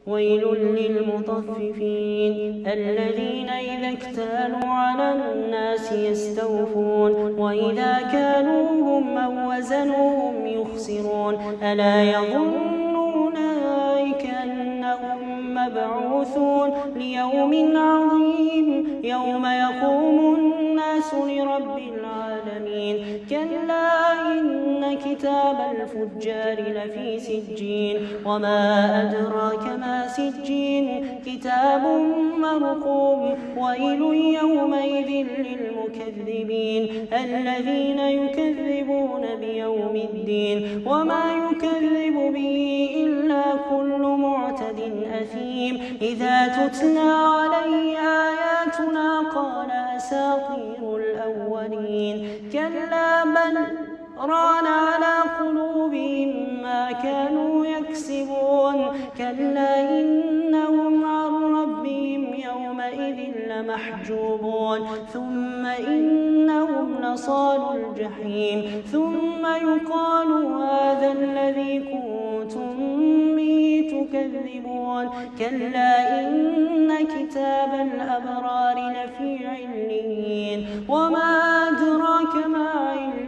ويل للمطففين الذين إذا اكتالوا على الناس يستوفون وإذا كالوهم أو وزنوهم يخسرون ألا يظن أولئك أنهم مبعوثون ليوم عظيم يوم يقوم الناس لرب العالمين كلا إن كتاب الفجار لفي سجين وما أدراك ما سجين كتاب مرقوم ويل يومئذ للمكذبين الذين يكذبون بيوم الدين وما يكذب به إلا كل معتد أثيم إذا تتلى عليه آياتنا قال أساطير الأولين كلا بل ران على قلوبهم ما كانوا يكسبون كلا إنهم عن ربهم يومئذ لمحجوبون ثم إنهم لصالوا الجحيم ثم يقال هذا الذي كنتم به تكذبون كلا إن كتاب الأبرار لفي عليين وما أدراك ما عليون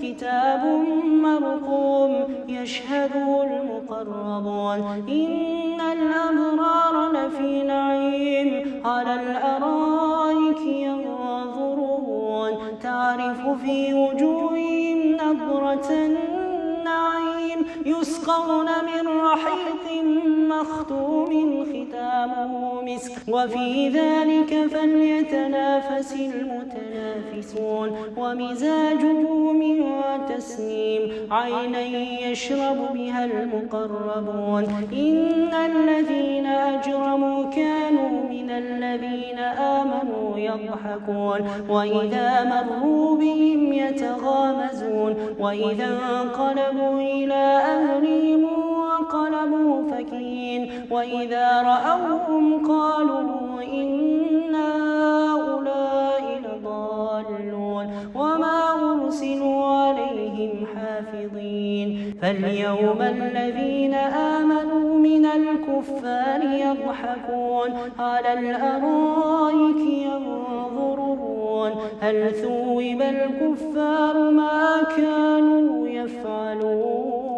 كتاب مرقوم يشهده المقربون إن الأبرار لفي نعيم على الأرائك ينظرون تعرف في وجوههم نضرة النعيم يسقون من رحيق مختوم ختامه مسك وفي ذلك فليتنافس المتنافسون ومزاجه من تسنيم عينا يشرب بها المقربون إن الذين أجرموا كانوا من الذين آمنوا يضحكون وإذا مروا بهم يتغامزون وإذا انقلبوا إلى أهلهم انقلبوا فكين وإذا رأوهم قالوا إن هؤلاء لضالون وما أرسلوا عليهم حافظين فاليوم الذين آمنوا من الكفار يضحكون على الأرائك ينظرون هل ثوب الكفار ما كانوا يفعلون